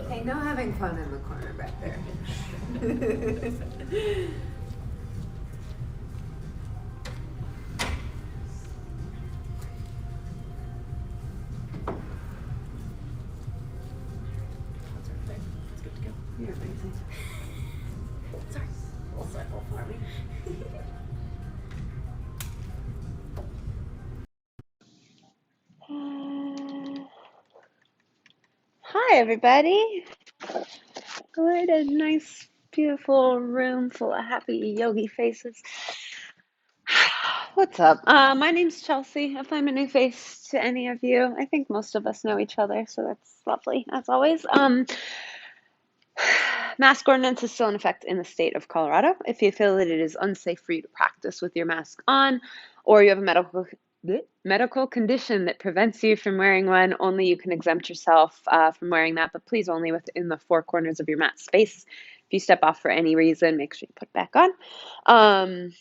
Hey, no having fun in the corner back there. You're amazing. Sorry, we'll circle for me. Hi, everybody. What a nice, beautiful room full of happy yogi faces. What's up? My name's Chelsea. If I'm a new face to any of you, I think most of us know each other, so that's lovely, as always. Mask ordinance is still in effect in the state of Colorado. If you feel that it is unsafe for you to practice with your mask on, or you have a medical condition that prevents you from wearing one, only you can exempt yourself from wearing that, but please only within the four corners of your mat space. If you step off for any reason, make sure you put it back on.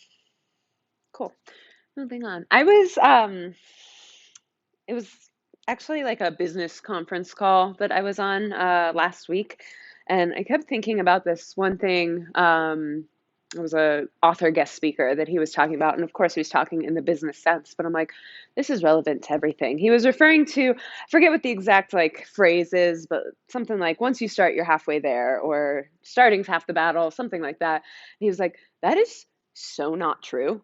Cool. Moving on. It was actually like a business conference call that I was on last week, and I kept thinking about this one thing. It was a author guest speaker that he was talking about, and of course he was talking in the business sense, but I'm like, this is relevant to everything. He was referring to, I forget what the exact like phrase is, but something like once you start, you're halfway there, or starting's half the battle, something like that. And he was like, that is so not true.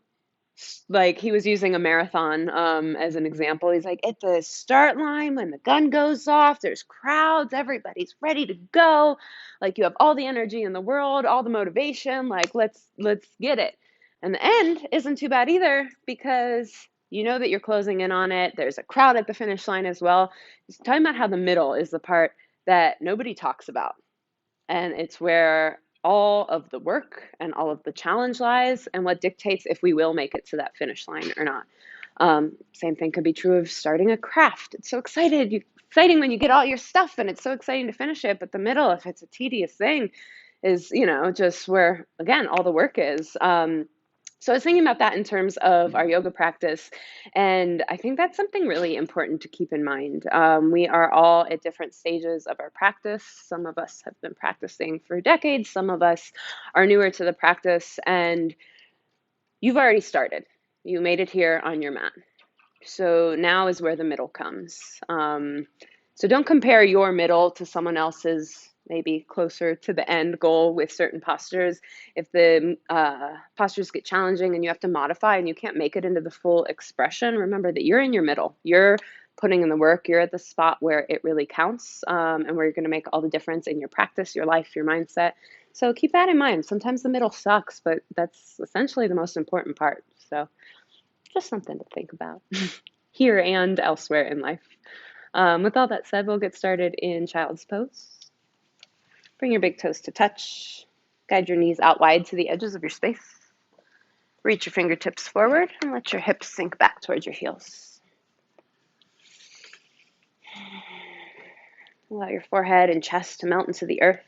Like he was using a marathon as an example. He's like, at the start line, when the gun goes off, there's crowds, everybody's ready to go. Like you have all the energy in the world, all the motivation, like let's get it. And the end isn't too bad either because you know that you're closing in on it. There's a crowd at the finish line as well. He's talking about how the middle is the part that nobody talks about. And it's where all of the work and all of the challenge lies and what dictates if we will make it to that finish line or not. Same thing could be true of starting a craft. It's so exciting when you get all your stuff and it's so exciting to finish it. But the middle, if it's a tedious thing, is, just where, again, all the work is. So I was thinking about that in terms of our yoga practice, and I think that's something really important to keep in mind. We are all at different stages of our practice. Some of us have been practicing for decades, some of us are newer to the practice, and you've already started. You made it here on your mat. So now is where the middle comes. So don't compare your middle to someone else's, maybe closer to the end goal with certain postures. If the postures get challenging and you have to modify and you can't make it into the full expression, remember that you're in your middle. You're putting in the work. You're at the spot where it really counts and where you're going to make all the difference in your practice, your life, your mindset. So keep that in mind. Sometimes the middle sucks, but that's essentially the most important part. So just something to think about here and elsewhere in life. With all that said, we'll get started in child's pose. Bring your big toes to touch. Guide your knees out wide to the edges of your space. Reach your fingertips forward and let your hips sink back towards your heels. Allow your forehead and chest to melt into the earth.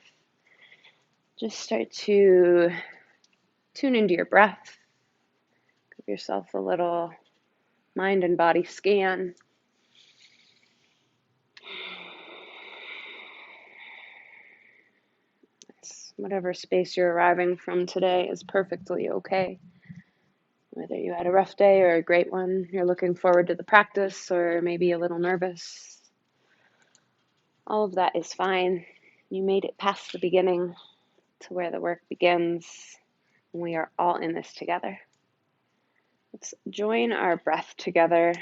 Just start to tune into your breath. Give yourself a little mind and body scan. Whatever space you're arriving from today is perfectly okay. With Whether you had a rough day or a great one, you're looking forward to the practice or maybe a little nervous. All of that is fine. You made it past the beginning to where the work begins. And we are all in this together. Let's join our breath together.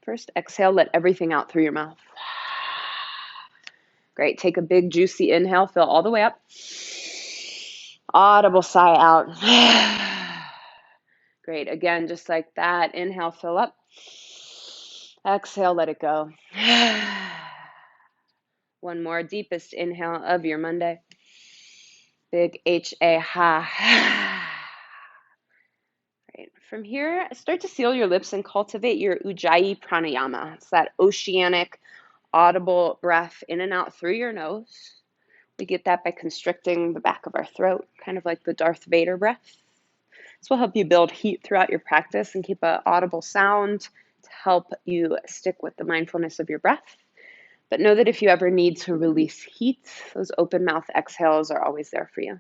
First, exhale, let everything out through your mouth. Great. Take a big, juicy inhale. Fill all the way up. Audible sigh out. Great. Again, just like that. Inhale, fill up. Exhale, let it go. One more. Deepest inhale of your Monday. Big H-A, ha. Great. From here, start to seal your lips and cultivate your Ujjayi pranayama. It's that oceanic, audible breath in and out through your nose. We get that by constricting the back of our throat, kind of like the Darth Vader breath. This will help you build heat throughout your practice and keep an audible sound to help you stick with the mindfulness of your breath. But know that if you ever need to release heat, those open mouth exhales are always there for you.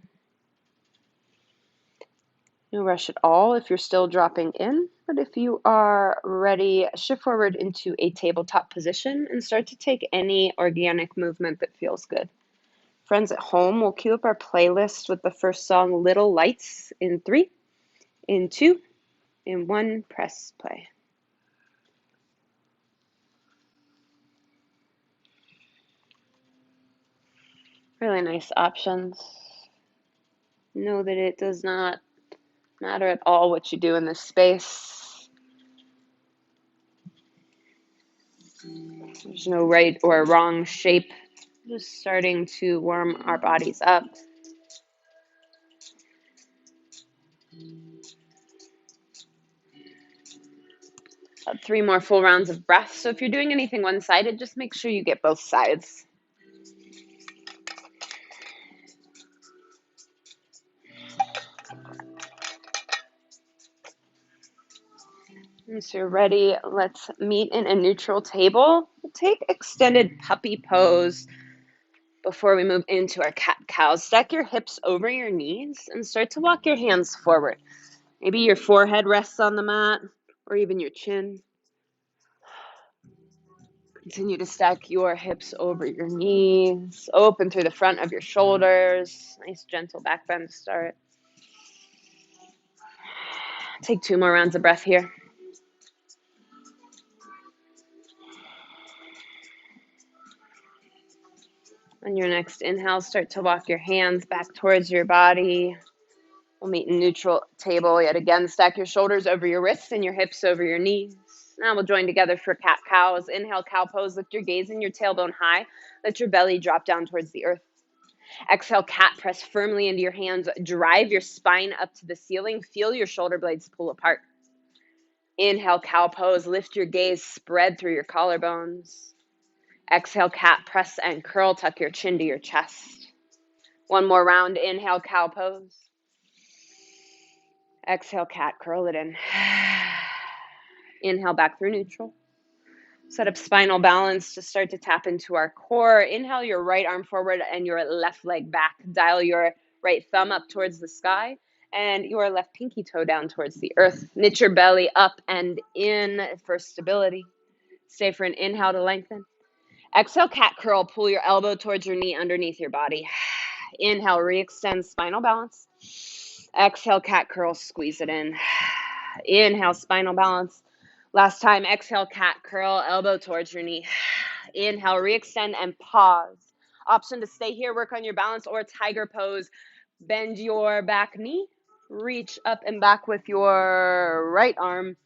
No rush at all if you're still dropping in, but if you are ready, shift forward into a tabletop position and start to take any organic movement that feels good. Friends at home, we'll cue up our playlist with the first song, Little Lights, in 3, in 2, in 1, press play. Really nice options. Know that it does not matter at all what you do in this space. There's no right or wrong shape. Just starting to warm our bodies up. About 3 more full rounds of breath. So if you're doing anything one-sided, just make sure you get both sides. Once you're ready, let's meet in a neutral table. We'll take extended puppy pose before we move into our cat-cow. Stack your hips over your knees and start to walk your hands forward. Maybe your forehead rests on the mat or even your chin. Continue to stack your hips over your knees, open through the front of your shoulders. Nice gentle back bend to start. Take 2 more rounds of breath here. On your next inhale, start to walk your hands back towards your body. We'll meet in neutral table yet again. Stack your shoulders over your wrists and your hips over your knees. Now we'll join together for cat-cows. Inhale, cow pose. Lift your gaze and your tailbone high. Let your belly drop down towards the earth. Exhale, cat. Press firmly into your hands. Drive your spine up to the ceiling. Feel your shoulder blades pull apart. Inhale, cow pose. Lift your gaze. Spread through your collarbones. Exhale, cat. Press and curl. Tuck your chin to your chest. One more round. Inhale, cow pose. Exhale, cat. Curl it in. Inhale, back through neutral. Set up spinal balance to start to tap into our core. Inhale your right arm forward and your left leg back. Dial your right thumb up towards the sky and your left pinky toe down towards the earth. Knit your belly up and in for stability. Stay for an inhale to lengthen. Exhale, cat curl. Pull your elbow towards your knee underneath your body. Inhale, re-extend spinal balance. Exhale, cat curl. Squeeze it in. Inhale, spinal balance. Last time, exhale, cat curl, elbow towards your knee. Inhale, re-extend and pause. Option to stay here, work on your balance, or tiger pose. Bend your back knee. Reach up and back with your right arm.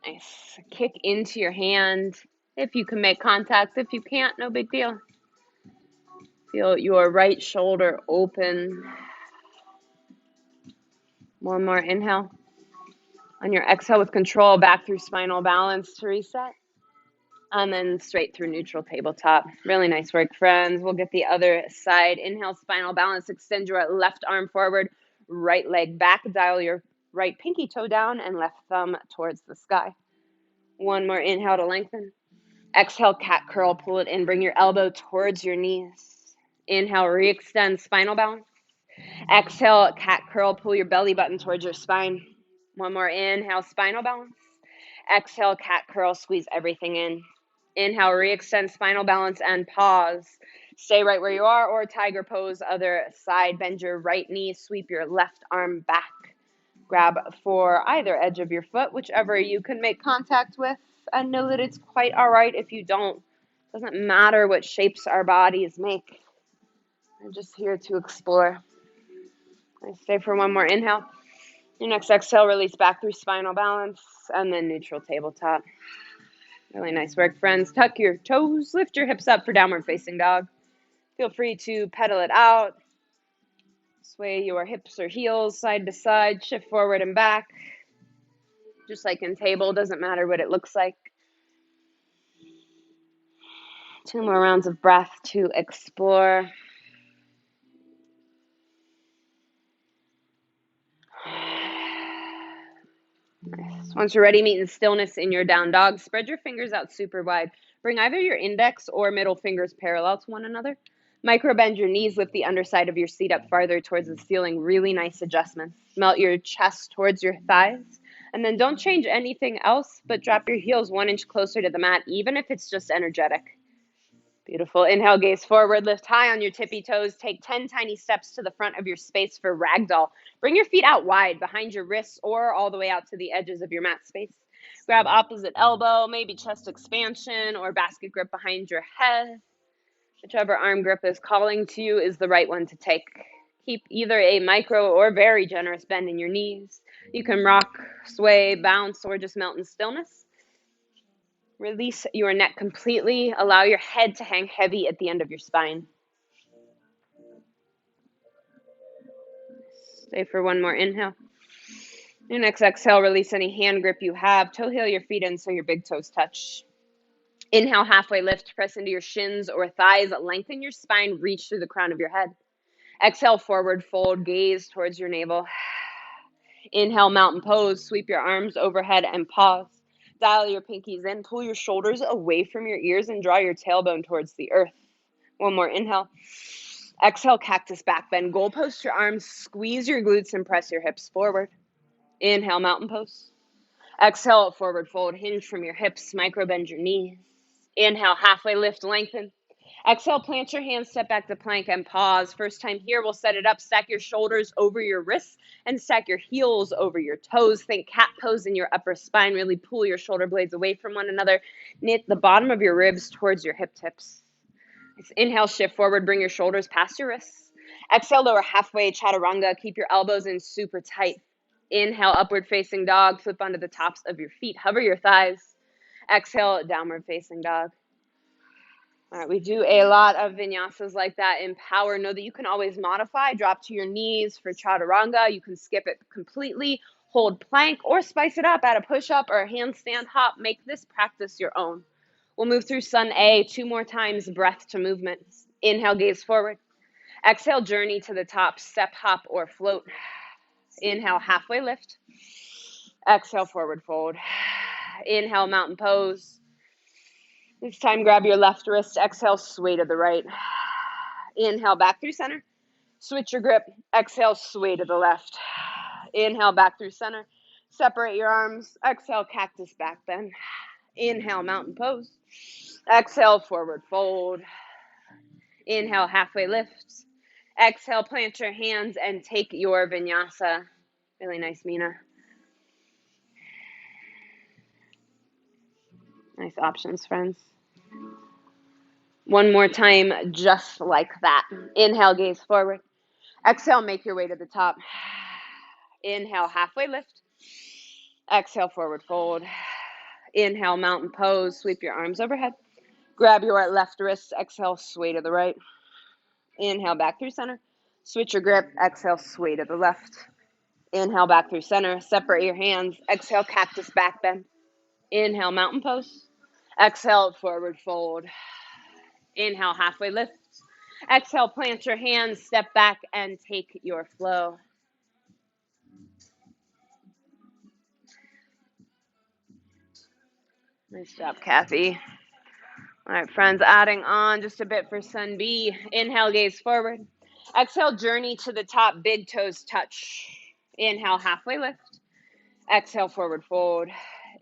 Nice. Kick into your hand. If you can make contact. If you can't, no big deal. Feel your right shoulder open. One more inhale. On your exhale with control, back through spinal balance to reset. And then straight through neutral tabletop. Really nice work, friends. We'll get the other side. Inhale, spinal balance. Extend your left arm forward, right leg back. Dial your right pinky toe down and left thumb towards the sky. One more inhale to lengthen. Exhale, cat curl. Pull it in. Bring your elbow towards your knees. Inhale, re-extend spinal balance. Exhale, cat curl. Pull your belly button towards your spine. One more. Inhale, spinal balance. Exhale, cat curl, squeeze everything in. Inhale, re-extend spinal balance and pause. Stay right where you are, or tiger pose, other side. Bend your right knee, sweep your left arm back. Grab for either edge of your foot, whichever you can make contact with, and know that it's quite all right if you don't. Doesn't matter what shapes our bodies make. We're just here to explore. Stay for one more inhale. Your next exhale, release back through spinal balance, and then neutral tabletop. Really nice work, friends. Tuck your toes, lift your hips up for downward facing dog. Feel free to pedal it out. Sway your hips or heels side to side, shift forward and back. Just like in table, doesn't matter what it looks like. 2 more rounds of breath to explore. Nice. Once you're ready, meet in stillness in your down dog. Spread your fingers out super wide. Bring either your index or middle fingers parallel to one another. Micro bend your knees, lift the underside of your seat up farther towards the ceiling. Really nice adjustments. Melt your chest towards your thighs. And then don't change anything else, but drop your heels 1 inch closer to the mat, even if it's just energetic. Beautiful. Inhale, gaze forward, lift high on your tippy toes. Take 10 tiny steps to the front of your space for ragdoll. Bring your feet out wide behind your wrists or all the way out to the edges of your mat space. Grab opposite elbow, maybe chest expansion or basket grip behind your head. Whichever arm grip is calling to you is the right one to take. Keep either a micro or very generous bend in your knees. You can rock, sway, bounce, or just melt in stillness. Release your neck completely. Allow your head to hang heavy at the end of your spine. Stay for one more inhale. Your next exhale, release any hand grip you have. Toe heel your feet in so your big toes touch. Inhale, halfway lift. Press into your shins or thighs. Lengthen your spine. Reach through the crown of your head. Exhale, forward fold. Gaze towards your navel. Inhale, mountain pose. Sweep your arms overhead and pause. Dial your pinkies in, pull your shoulders away from your ears, and draw your tailbone towards the earth. One more inhale. Exhale, cactus back bend. Goal post your arms, squeeze your glutes, and press your hips forward. Inhale, mountain pose. Exhale, forward fold. Hinge from your hips, micro bend your knees. Inhale, halfway lift, lengthen. Exhale, plant your hands, step back to plank and pause. First time here, we'll set it up. Stack your shoulders over your wrists and stack your heels over your toes. Think cat pose in your upper spine. Really pull your shoulder blades away from one another. Knit the bottom of your ribs towards your hip tips. Inhale, shift forward. Bring your shoulders past your wrists. Exhale, lower halfway, chaturanga. Keep your elbows in super tight. Inhale, upward facing dog. Flip onto the tops of your feet. Hover your thighs. Exhale, downward facing dog. All right, we do a lot of vinyasas like that in power. Know that you can always modify. Drop to your knees for chaturanga. You can skip it completely, hold plank, or spice it up. Add a push-up or a handstand hop. Make this practice your own. We'll move through Sun A 2 more times, breath to movement. Inhale, gaze forward. Exhale, journey to the top, step, hop, or float. Inhale, halfway lift. Exhale, forward fold. Inhale, mountain pose. This time, grab your left wrist. Exhale, sway to the right. Inhale, back through center. Switch your grip. Exhale, sway to the left. Inhale, back through center. Separate your arms. Exhale, cactus back bend. Inhale, mountain pose. Exhale, forward fold. Inhale, halfway lift. Exhale, plant your hands and take your vinyasa. Really nice, Mina. Nice options, friends. One more time, just like that. Inhale, gaze forward. Exhale, make your way to the top. Inhale, halfway lift. Exhale, forward fold. Inhale, mountain pose. Sweep your arms overhead. Grab your left wrist. Exhale, sway to the right. Inhale, back through center. Switch your grip. Exhale, sway to the left. Inhale, back through center. Separate your hands. Exhale, cactus back bend. Inhale, mountain pose. Exhale, forward fold. Inhale, halfway lift. Exhale, plant your hands, step back, and take your flow. Nice job, Kathy. All right, friends, adding on just a bit for Sun B. Inhale, gaze forward. Exhale, journey to the top, big toes touch. Inhale, halfway lift. Exhale, forward fold.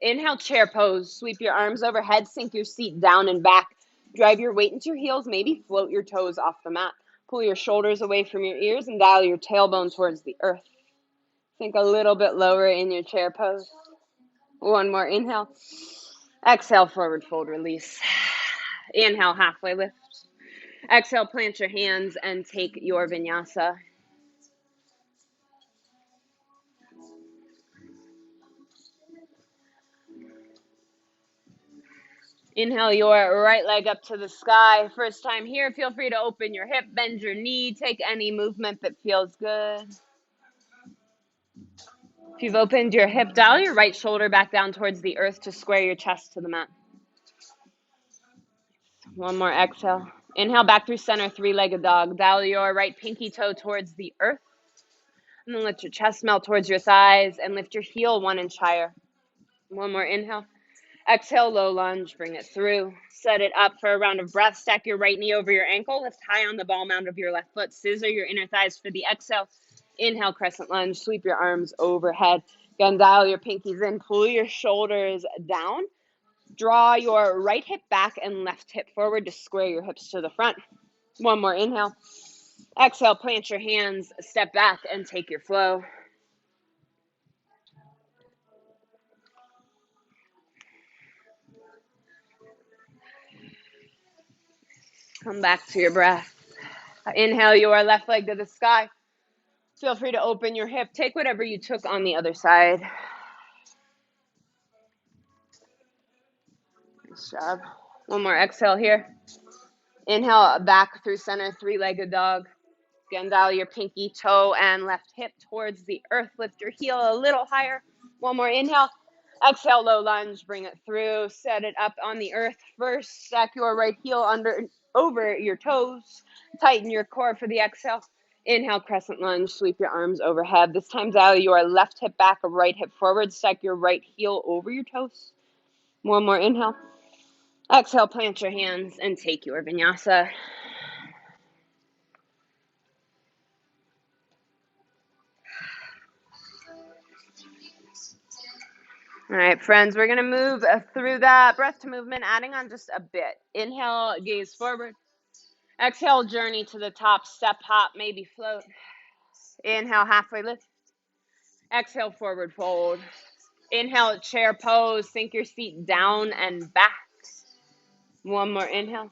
Inhale, chair pose. Sweep your arms overhead, sink your seat down and back. Drive your weight into your heels, maybe float your toes off the mat. Pull your shoulders away from your ears and dial your tailbone towards the earth. Sink a little bit lower in your chair pose. One more inhale. Exhale, forward fold, release. Inhale, halfway lift. Exhale, plant your hands and take your vinyasa. Inhale your right leg up to the sky. First time here, feel free to open your hip, bend your knee, take any movement that feels good. If you've opened your hip, dial your right shoulder back down towards the earth to square your chest to the mat. One more exhale. Inhale back through center, three-legged dog. Dial your right pinky toe towards the earth. And then let your chest melt towards your thighs and lift your heel 1 inch higher. One more inhale. Exhale, low lunge, bring it through. Set it up for a round of breath. Stack your right knee over your ankle. Lift high on the ball mound of your left foot. Scissor your inner thighs for the exhale. Inhale, crescent lunge. Sweep your arms overhead. Again, dial your pinkies in. Pull your shoulders down. Draw your right hip back and left hip forward to square your hips to the front. One more inhale. Exhale, plant your hands, step back, and take your flow. Come back to your breath. Inhale your left leg to the sky. Feel free to open your hip. Take whatever you took on the other side. Nice job. One more exhale here. Inhale back through center, three-legged dog. Again, dial your pinky toe and left hip towards the earth. Lift your heel a little higher. One more inhale. Exhale, low lunge. Bring it through. Set it up on the earth first. Stack your right heel over your toes. Tighten your core for the exhale. Inhale, crescent lunge. Sweep your arms overhead. This time, dial your left hip back, right hip forward. Stack your right heel over your toes. One more inhale. Exhale, plant your hands and take your vinyasa. All right, friends, we're going to move through that breath to movement, adding on just a bit. Inhale, gaze forward. Exhale, journey to the top, step, hop, maybe float. Inhale, halfway lift. Exhale, forward fold. Inhale, chair pose, sink your seat down and back. One more inhale.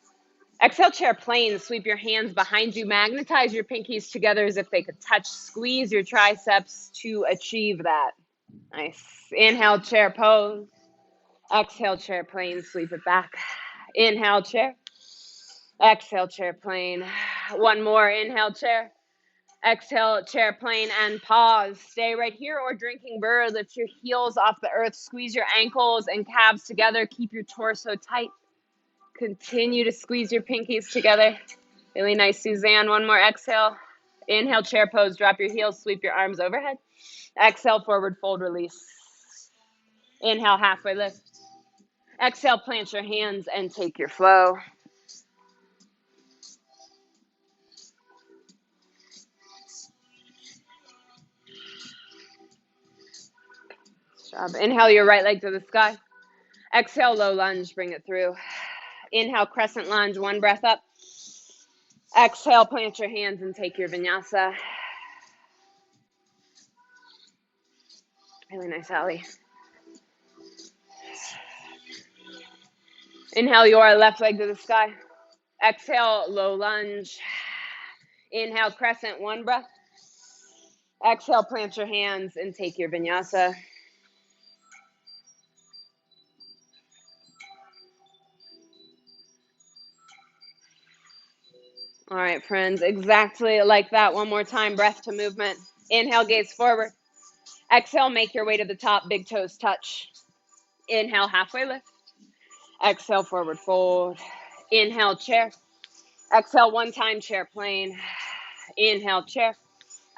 Exhale, chair plane, sweep your hands behind you, magnetize your pinkies together as if they could touch, squeeze your triceps to achieve that. Nice. Inhale, chair pose. Exhale, chair plane, sweep it back. Inhale, chair. Exhale, chair plane. One more, inhale, chair. Exhale, chair plane, and pause. Stay right here or drinking bird. Lift your heels off the earth. Squeeze your ankles and calves together. Keep your torso tight. Continue to squeeze your pinkies together. Really nice, Suzanne. One more exhale. Inhale, chair pose. Drop your heels. Sweep your arms overhead. Exhale, forward fold, release. Inhale, halfway lift. Exhale, plant your hands and take your flow. Good job. Inhale your right leg to the sky. Exhale, low lunge, bring it through. Inhale, crescent lunge, one breath up. Exhale, plant your hands and take your vinyasa. Really nice, Allie. Inhale your left leg to the sky. Exhale, low lunge. Inhale, crescent, one breath. Exhale, plant your hands and take your vinyasa. All right, friends, exactly like that. One more time, breath to movement. Inhale, gaze forward. Exhale, make your way to the top, big toes touch. Inhale, halfway lift. Exhale, forward fold. Inhale, chair. Exhale, one time, chair plane. Inhale, chair.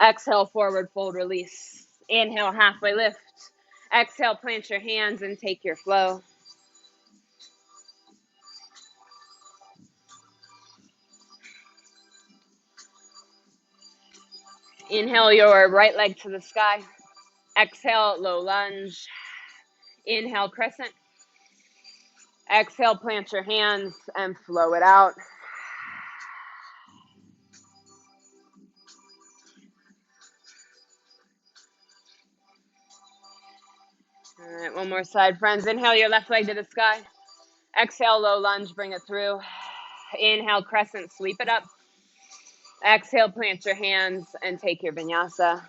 Exhale, forward fold, release. Inhale, halfway lift. Exhale, plant your hands and take your flow. Inhale your right leg to the sky. Exhale, low lunge. Inhale, crescent. Exhale, plant your hands and flow it out. All right, one more side, friends. Inhale your left leg to the sky. Exhale, low lunge, bring it through. Inhale, crescent, sweep it up. Exhale, plant your hands and take your vinyasa.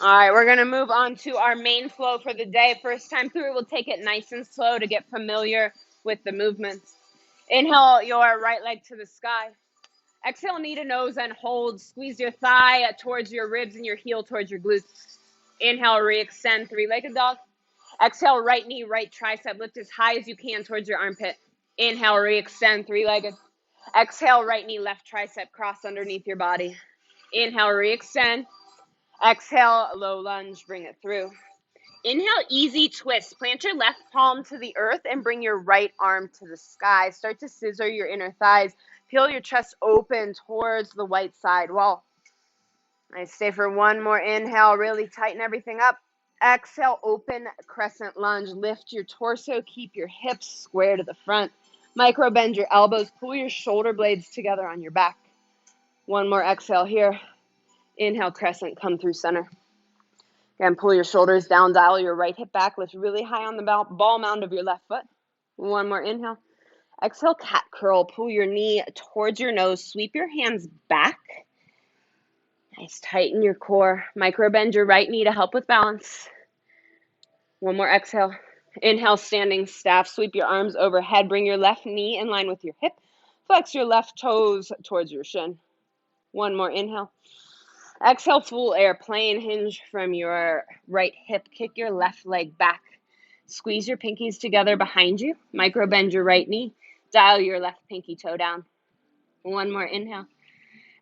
All right, we're going to move on to our main flow for the day. First time through, we'll take it nice and slow to get familiar with the movements. Inhale your right leg to the sky. Exhale, knee to nose and hold. Squeeze your thigh towards your ribs and your heel towards your glutes. Inhale, re-extend, three-legged dog. Exhale, right knee, right tricep. Lift as high as you can towards your armpit. Inhale, re-extend, three-legged. Exhale, right knee, left tricep, cross underneath your body. Inhale, re-extend. Exhale, low lunge, bring it through. Inhale, easy twist. Plant your left palm to the earth and bring your right arm to the sky. Start to scissor your inner thighs. Peel your chest open towards the white side wall. Nice. Stay for one more inhale. Really tighten everything up. Exhale, open crescent lunge. Lift your torso. Keep your hips square to the front. Micro bend your elbows. Pull your shoulder blades together on your back. One more exhale here. Inhale, crescent. Come through center. Again, pull your shoulders down. Dial your right hip back. Lift really high on the ball mound of your left foot. One more inhale. Exhale, cat curl. Pull your knee towards your nose. Sweep your hands back. Nice. Tighten your core. Micro bend your right knee to help with balance. One more exhale. Inhale, standing staff. Sweep your arms overhead. Bring your left knee in line with your hip. Flex your left toes towards your shin. One more inhale. Exhale, full airplane. Hinge from your right hip. Kick your left leg back. Squeeze your pinkies together behind you. Micro bend your right knee. Dial your left pinky toe down. One more inhale.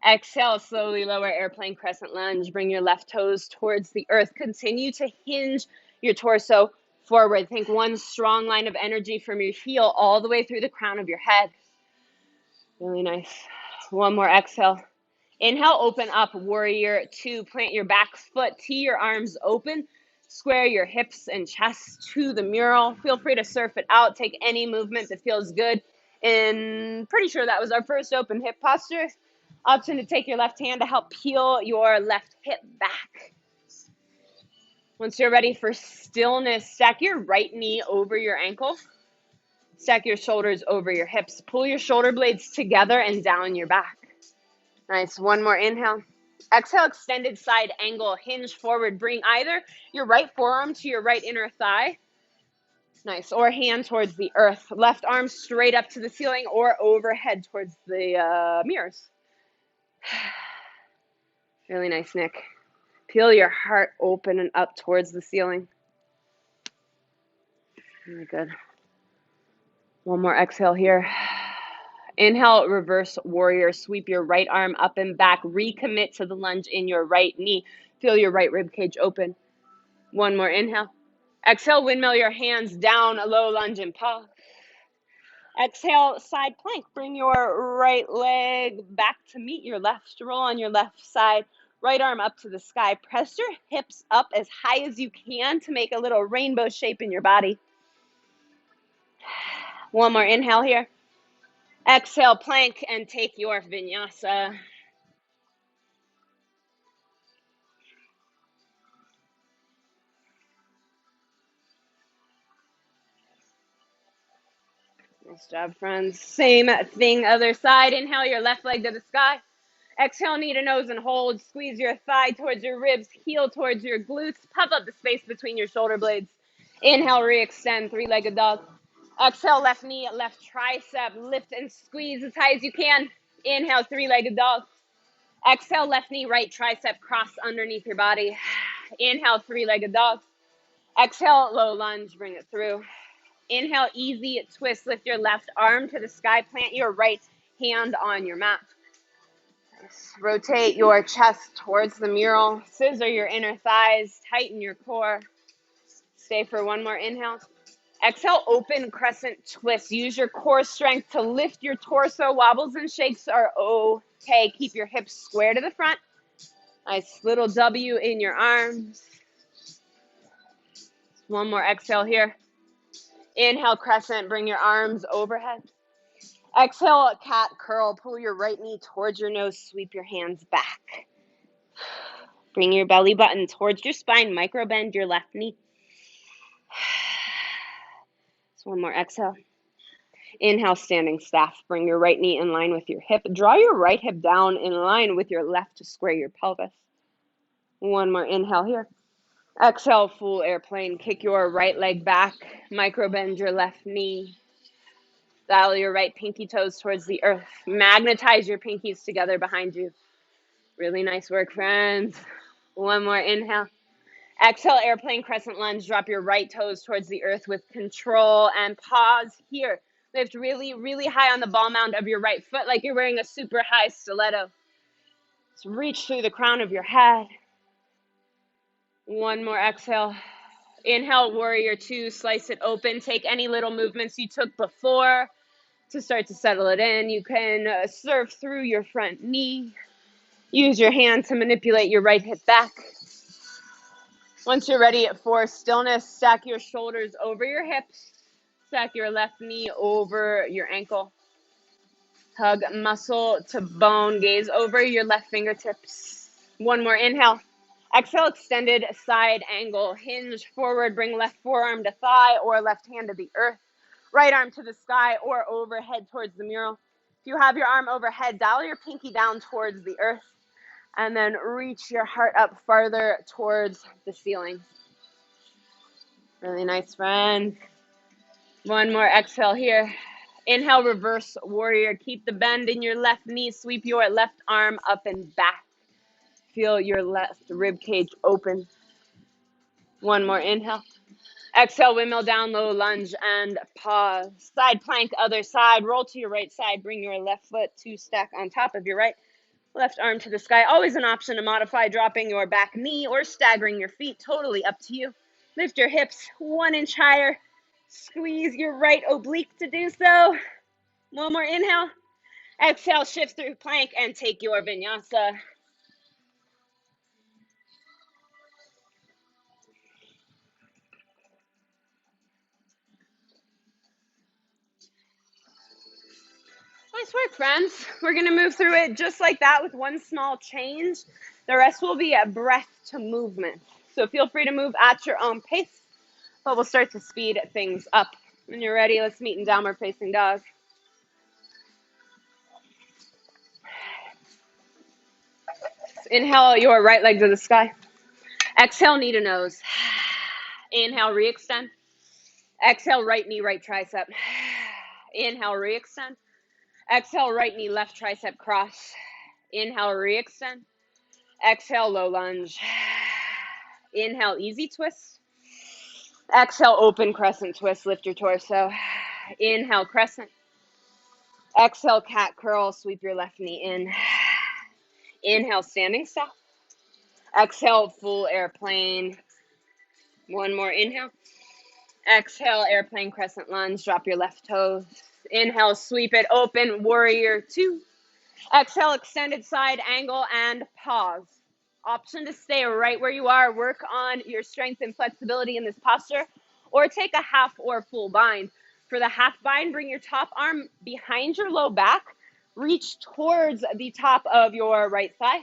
Exhale, slowly lower airplane crescent lunge. Bring your left toes towards the earth. Continue to hinge your torso forward. Think one strong line of energy from your heel all the way through the crown of your head. Really nice. One more exhale. Inhale, open up, warrior two. Plant your back foot, tee your arms open. Square your hips and chest to the mural. Feel free to surf it out. Take any movement that feels good. And pretty sure that was our first open hip posture. Option to take your left hand to help peel your left hip back. Once you're ready for stillness, stack your right knee over your ankle. Stack your shoulders over your hips. Pull your shoulder blades together and down your back. Nice. One more inhale. Exhale, extended side angle. Hinge forward. Bring either your right forearm to your right inner thigh. Nice. Or hand towards the earth. Left arm straight up to the ceiling or overhead towards the mirrors. Really nice, Nick. Peel your heart open and up towards the ceiling. Really good. One more exhale here. Inhale, reverse warrior. Sweep your right arm up and back. Recommit to the lunge in your right knee. Feel your right rib cage open. One more inhale. Exhale, windmill your hands down, a low lunge and paw. Exhale, side plank. Bring your right leg back to meet your left. Roll on your left side. Right arm up to the sky. Press your hips up as high as you can to make a little rainbow shape in your body. One more inhale here. Exhale, plank, and take your vinyasa. Nice job, friends. Same thing, other side. Inhale your left leg to the sky. Exhale, knee to nose and hold. Squeeze your thigh towards your ribs, heel towards your glutes. Puff up the space between your shoulder blades. Inhale, re-extend, three-legged dog. Exhale, left knee, left tricep. Lift and squeeze as high as you can. Inhale, three-legged dog. Exhale, left knee, right tricep, cross underneath your body. Inhale, three-legged dog. Exhale, low lunge, bring it through. Inhale, easy twist. Lift your left arm to the sky. Plant your right hand on your mat. Nice. Rotate your chest towards the mural. Scissor your inner thighs. Tighten your core. Stay for one more inhale. Exhale, open crescent twist. Use your core strength to lift your torso. Wobbles and shakes are okay. Keep your hips square to the front. Nice little W in your arms. One more exhale here. Inhale, crescent. Bring your arms overhead. Exhale, cat curl. Pull your right knee towards your nose. Sweep your hands back. Bring your belly button towards your spine. Micro bend your left knee. So one more exhale. Inhale, standing staff. Bring your right knee in line with your hip. Draw your right hip down in line with your left to square your pelvis. One more inhale here. Exhale, full airplane. Kick your right leg back. Micro bend your left knee. Dial your right pinky toes towards the earth. Magnetize your pinkies together behind you. Really nice work, friends. One more inhale. Exhale, airplane crescent lunge. Drop your right toes towards the earth with control and pause here. Lift really, really high on the ball mound of your right foot like you're wearing a super high stiletto. Just reach through the crown of your head. One more exhale. Inhale, warrior two. Slice it open. Take any little movements you took before to start to settle it in. You can surf through your front knee. Use your hand to manipulate your right hip back. Once you're ready for stillness, stack your shoulders over your hips. Stack your left knee over your ankle. Hug muscle to bone. Gaze over your left fingertips. One more inhale. Exhale, extended side angle. Hinge forward. Bring left forearm to thigh or left hand to the earth. Right arm to the sky or overhead towards the mural. If you have your arm overhead, dial your pinky down towards the earth. And then reach your heart up farther towards the ceiling. Really nice, friend. One more exhale here. Inhale, reverse warrior. Keep the bend in your left knee. Sweep your left arm up and back. Feel your left rib cage open. One more inhale. Exhale, windmill down, low lunge, and pause. Side plank, other side. Roll to your right side. Bring your left foot to stack on top of your right. Left arm to the sky. Always an option to modify, dropping your back knee or staggering your feet. Totally up to you. Lift your hips 1 inch higher. Squeeze your right oblique to do so. One more inhale. Exhale, shift through plank and take your vinyasa. Nice work, friends. We're going to move through it just like that with one small change. The rest will be a breath to movement. So feel free to move at your own pace, but we'll start to speed things up. When you're ready, let's meet in downward facing dog. Inhale your right leg to the sky. Exhale, knee to nose. Inhale, re-extend. Exhale, right knee, right tricep. Inhale, re-extend. Exhale, right knee, left tricep cross. Inhale, re-extend. Exhale, low lunge. Inhale, easy twist. Exhale, open crescent twist. Lift your torso. Inhale, crescent. Exhale, cat curl. Sweep your left knee in. Inhale, standing staff. Exhale, full airplane. One more inhale. Exhale, airplane crescent lunge. Drop your left toes. Inhale, sweep it open. Warrior two. Exhale, extended side angle and pause. Option to stay right where you are. Work on your strength and flexibility in this posture, or take a half or full bind. For the half bind, bring your top arm behind your low back. Reach towards the top of your right thigh.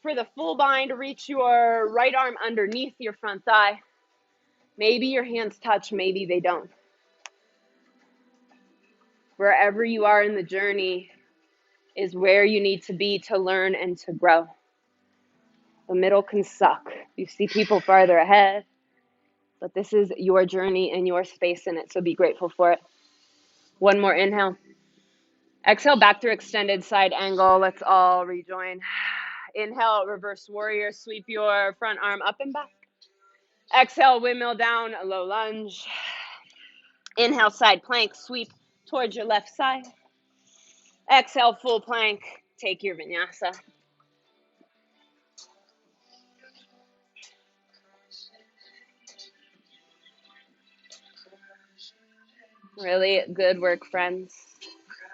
For the full bind, reach your right arm underneath your front thigh. Maybe your hands touch, maybe they don't. Wherever you are in the journey is where you need to be to learn and to grow. The middle can suck. You see people farther ahead, but this is your journey and your space in it, so be grateful for it. One more inhale. Exhale, back through extended side angle. Let's all rejoin. Inhale, reverse warrior. Sweep your front arm up and back. Exhale, windmill down, low lunge. Inhale, side plank. Sweep towards your left side. Exhale, full plank. Take your vinyasa. Really good work, friends.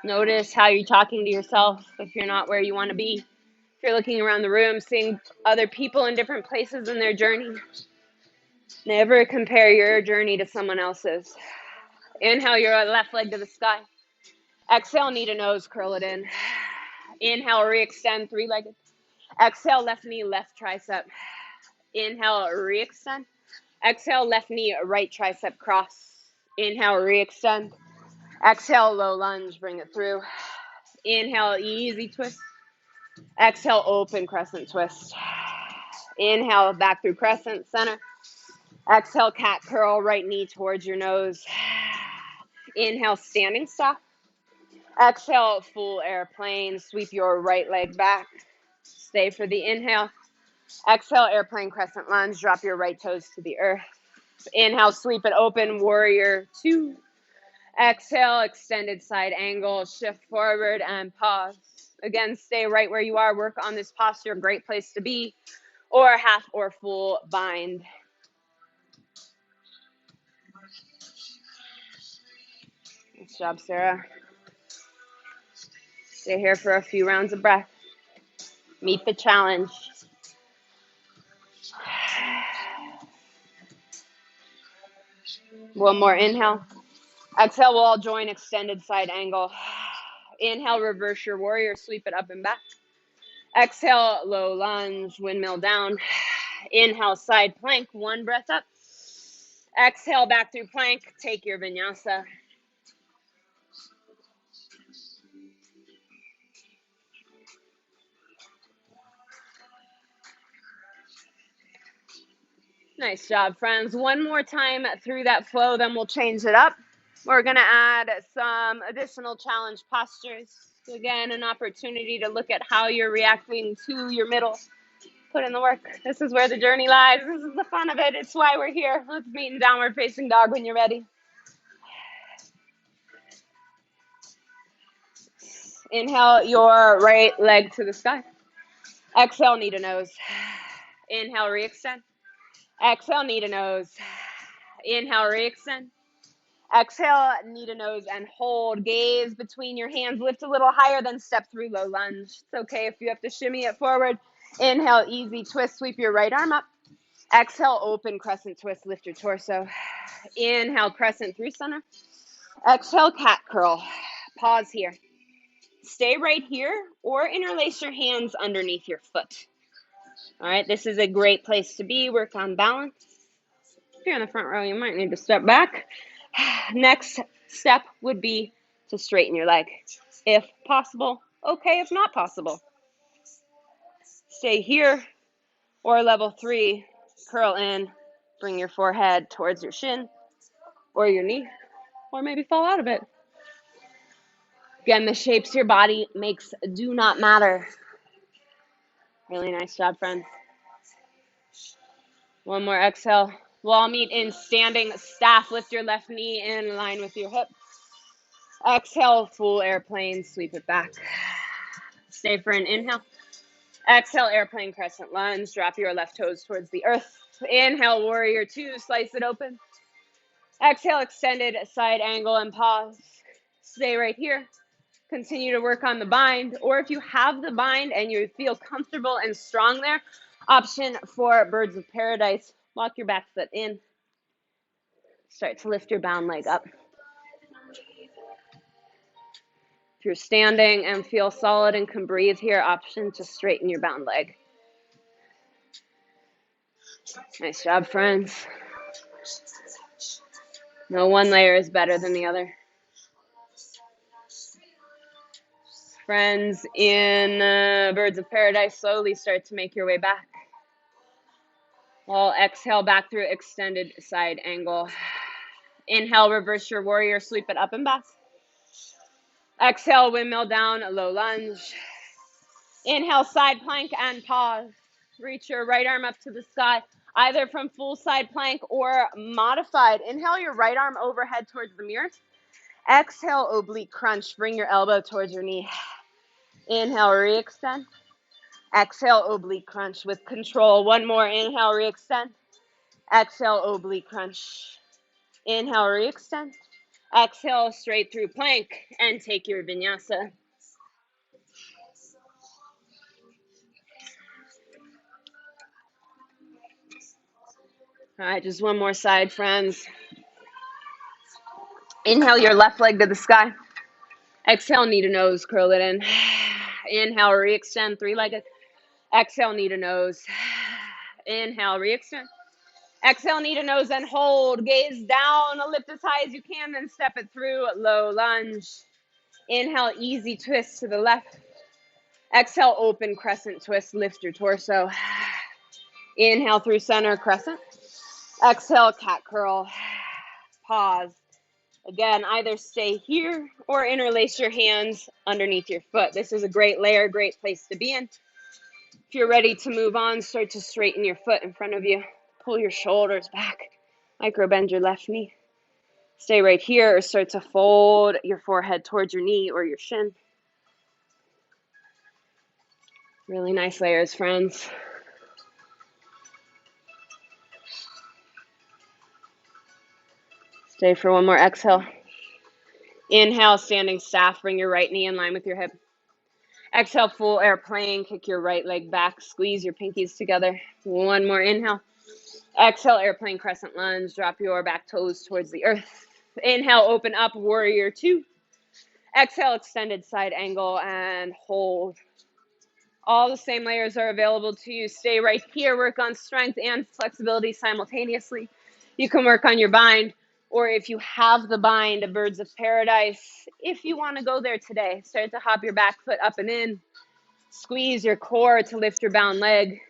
Notice how you're talking to yourself if you're not where you want to be. If you're looking around the room, seeing other people in different places in their journey. Never compare your journey to someone else's. Inhale your left leg to the sky. Exhale, knee to nose, curl it in. Inhale, re-extend, three-legged. Exhale, left knee, left tricep. Inhale, re-extend. Exhale, left knee, right tricep cross. Inhale, re-extend. Exhale, low lunge, bring it through. Inhale, easy twist. Exhale, open crescent twist. Inhale, back through crescent, center. Exhale, cat curl, right knee towards your nose. Inhale, standing stop. Exhale, full airplane, sweep your right leg back. Stay for the inhale. Exhale, airplane crescent lunge, drop your right toes to the earth. Inhale, sweep it open, warrior two. Exhale, extended side angle, shift forward and pause. Again, stay right where you are, work on this posture, great place to be, or half or full bind. Nice job, Sarah. Stay here for a few rounds of breath. Meet the challenge. One more inhale. Exhale, we'll all join extended side angle. Inhale, reverse your warrior, sweep it up and back. Exhale, low lunge, windmill down. Inhale, side plank, one breath up. Exhale, back through plank, take your vinyasa. Nice job, friends. One more time through that flow, then we'll change it up. We're going to add some additional challenge postures. Again, an opportunity to look at how you're reacting to your middle. Put in the work. This is where the journey lies. This is the fun of it. It's why we're here. Let's meet in downward facing dog when you're ready. Inhale your right leg to the sky. Exhale, knee to nose. Inhale, re-extend. Exhale, knee to nose. Inhale, re-extend. Exhale, knee to nose and hold. Gaze between your hands. Lift a little higher, then step through low lunge. It's okay if you have to shimmy it forward. Inhale, easy twist. Sweep your right arm up. Exhale, open crescent twist. Lift your torso. Inhale, crescent through center. Exhale, cat curl. Pause here. Stay right here or interlace your hands underneath your foot. All right, this is a great place to be. Work on balance. If you're in the front row, you might need to step back. Next step would be to straighten your leg. If possible, okay, if not possible. Stay here or level 3, curl in, bring your forehead towards your shin or your knee, or maybe fall out of it. Again, the shapes your body makes do not matter. Really nice job, friends. One more exhale. We'll all meet in standing staff. Lift your left knee in line with your hip. Exhale, full airplane, sweep it back. Stay for an inhale. Exhale, airplane crescent lunge. Drop your left toes towards the earth. Inhale, warrior two, slice it open. Exhale, extended side angle and pause. Stay right here. Continue to work on the bind, or if you have the bind and you feel comfortable and strong there, option for birds of paradise. Walk your back foot in. Start to lift your bound leg up. If you're standing and feel solid and can breathe here, option to straighten your bound leg. Nice job, friends. No one layer is better than the other. Friends in birds of paradise, slowly start to make your way back. Well, exhale back through extended side angle. Inhale, reverse your warrior, sweep it up and back. Exhale, windmill down, low lunge. Inhale, side plank and pause. Reach your right arm up to the sky, either from full side plank or modified. Inhale your right arm overhead towards the mirror. Exhale, oblique crunch. Bring your elbow towards your knee. Inhale, re-extend. Exhale, oblique crunch with control. One more. Inhale, re-extend. Exhale, oblique crunch. Inhale, re-extend. Exhale, straight through plank, and take your vinyasa. All right, just one more side, friends. Inhale your left leg to the sky. Exhale, knee to nose, curl it in. Inhale, re-extend, three-legged. Exhale, knee to nose. Inhale, re-extend. Exhale, knee to nose and hold. Gaze down, lift as high as you can, then step it through. Low lunge. Inhale, easy twist to the left. Exhale, open crescent twist. Lift your torso. Inhale through center, crescent. Exhale, cat curl. Pause. Again, either stay here or interlace your hands underneath your foot. This is a great layer, great place to be in. If you're ready to move on, start to straighten your foot in front of you. Pull your shoulders back. Micro bend your left knee. Stay right here or start to fold your forehead towards your knee or your shin. Really nice layers, friends. Stay for one more exhale. Inhale, standing staff. Bring your right knee in line with your hip. Exhale, full airplane. Kick your right leg back. Squeeze your pinkies together. One more inhale. Exhale, airplane crescent lunge. Drop your back toes towards the earth. Inhale, open up, warrior two. Exhale, extended side angle and hold. All the same layers are available to you. Stay right here. Work on strength and flexibility simultaneously. You can work on your bind, or if you have the bind, a birds of paradise. If you want to go there today, start to hop your back foot up and in. Squeeze your core to lift your bound leg.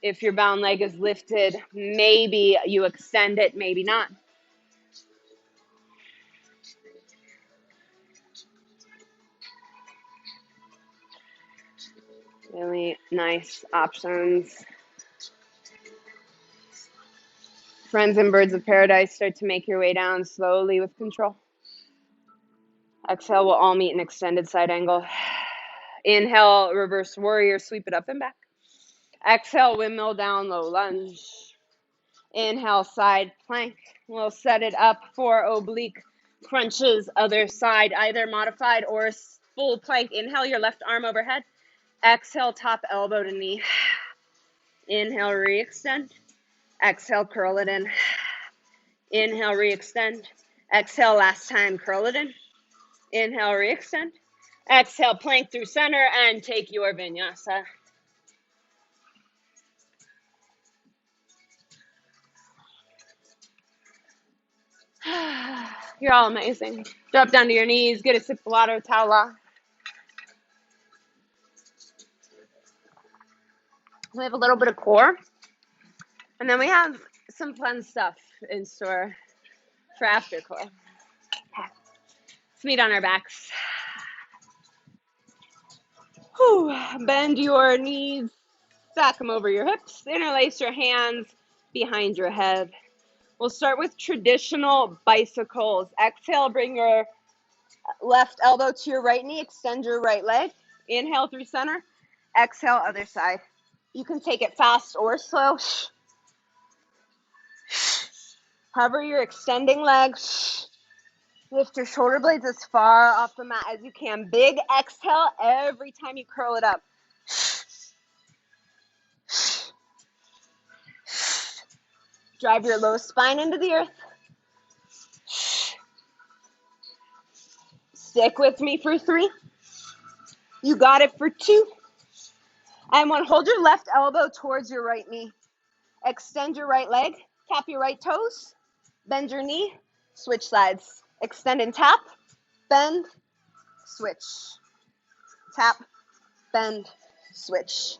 If your bound leg is lifted, maybe you extend it, maybe not. Really nice options. Friends and birds of paradise, start to make your way down slowly with control. Exhale, we'll all meet in extended side angle. Inhale, reverse warrior, sweep it up and back. Exhale, windmill down, low lunge. Inhale, side plank. We'll set it up for oblique crunches, other side, either modified or full plank. Inhale, your left arm overhead. Exhale, top elbow to knee. Inhale, re-extend. Exhale, curl it in. Inhale, re-extend. Exhale, last time, curl it in. Inhale, re-extend. Exhale, plank through center and take your vinyasa. You're all amazing. Drop down to your knees, get a sip of water, towel off. We have a little bit of core, and then we have some fun stuff in store for after core. Let's meet on our backs. Whew. Bend your knees, stack them over your hips, interlace your hands behind your head. We'll start with traditional bicycles. Exhale, bring your left elbow to your right knee, extend your right leg. Inhale through center, exhale, other side. You can take it fast or slow. Hover your extending leg. Lift your shoulder blades as far off the mat as you can. Big exhale every time you curl it up. Drive your low spine into the earth. Stick with me for 3. You got it for 2. And 1, hold your left elbow towards your right knee. Extend your right leg. Tap your right toes. Bend your knee. Switch sides. Extend and tap. Bend. Switch. Tap. Bend. Switch.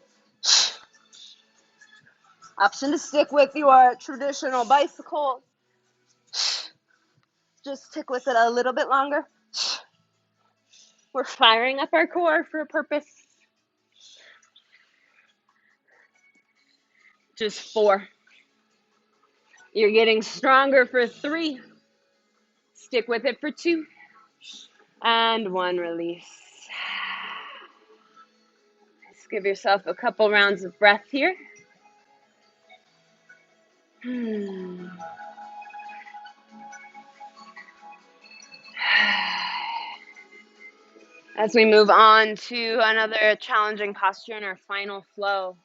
Option to stick with your traditional bicycle. Just stick with it a little bit longer. We're firing up our core for a purpose. Just 4. You're getting stronger for 3. Stick with it for 2. And 1, release. Just give yourself a couple rounds of breath here. As we move on to another challenging posture in our final flow.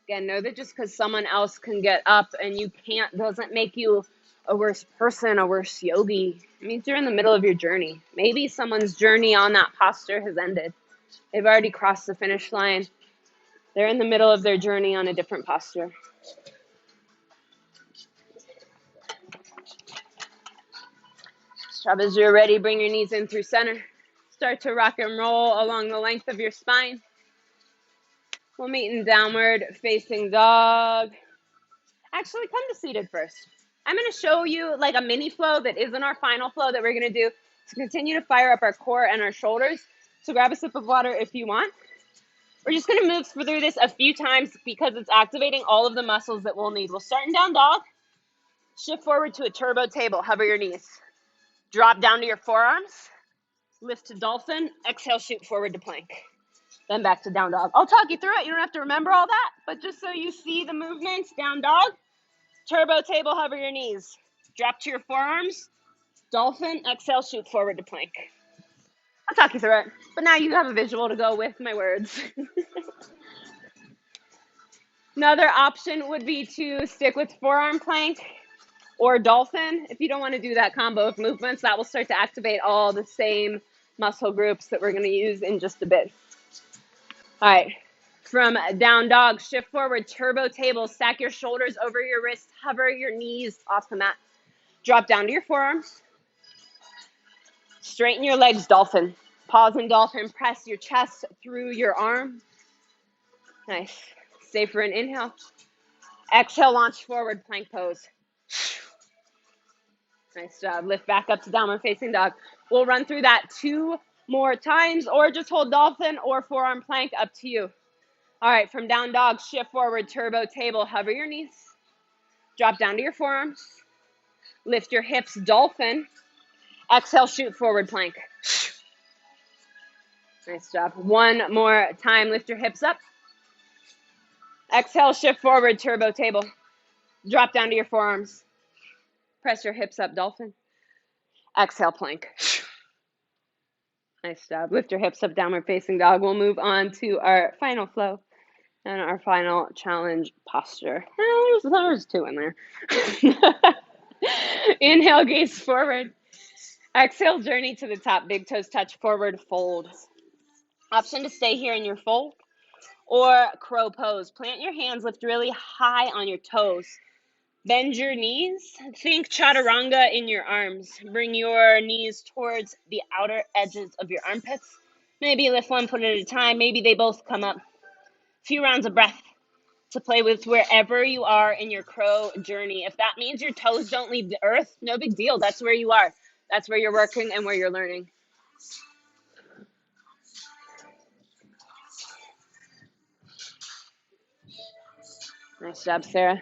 Again, know that just because someone else can get up and you can't doesn't make you a worse person, a worse yogi. It means you're in the middle of your journey. Maybe someone's journey on that posture has ended. They've already crossed the finish line. They're in the middle of their journey on a different posture. As you're ready, bring your knees in through center. Start to rock and roll along the length of your spine. We'll meet in downward facing dog. Actually, come to seated first. I'm going to show you like a mini flow that isn't our final flow that we're going to do to continue to fire up our core and our shoulders. So grab a sip of water if you want. We're just going to move through this a few times because it's activating all of the muscles that we'll need. We'll start in down dog. Shift forward to a turbo table. Hover your knees. Drop down to your forearms. Lift to dolphin. Exhale, shoot forward to plank. Then back to down dog. I'll talk you through it. You don't have to remember all that, but just so you see the movements, down dog, turbo table, hover your knees. Drop to your forearms, dolphin, exhale, shoot forward to plank. I'll talk you through it, but now you have a visual to go with my words. Another option would be to stick with forearm plank or dolphin. If you don't want to do that combo of movements, that will start to activate all the same muscle groups that we're going to use in just a bit. All right, from down dog, shift forward, turbo table, stack your shoulders over your wrists, hover your knees off the mat. Drop down to your forearms. Straighten your legs, dolphin. Pause in dolphin, press your chest through your arm. Nice. Stay for an inhale. Exhale, launch forward, plank pose. Nice job. Lift back up to downward facing dog. We'll run through that 2 more times, or just hold dolphin or forearm plank, up to you. All right, from down dog, shift forward, turbo table, hover your knees. Drop down to your forearms. Lift your hips, dolphin. Exhale, shoot forward, plank. Nice job. 1 more time, lift your hips up. Exhale, shift forward, turbo table. Drop down to your forearms. Press your hips up, dolphin. Exhale, plank. Nice job. Lift your hips up, downward facing dog. We'll move on to our final flow and our final challenge posture. There's 2 in there. Inhale, gaze forward. Exhale, journey to the top. Big toes touch, forward fold. Option to stay here in your fold or crow pose. Plant your hands, lift really high on your toes. Bend your knees. Think chaturanga in your arms. Bring your knees towards the outer edges of your armpits. Maybe lift one foot at a time. Maybe they both come up. A few rounds of breath to play with wherever you are in your crow journey. If that means your toes don't leave the earth, no big deal. That's where you are. That's where you're working and where you're learning. Nice job, Sarah.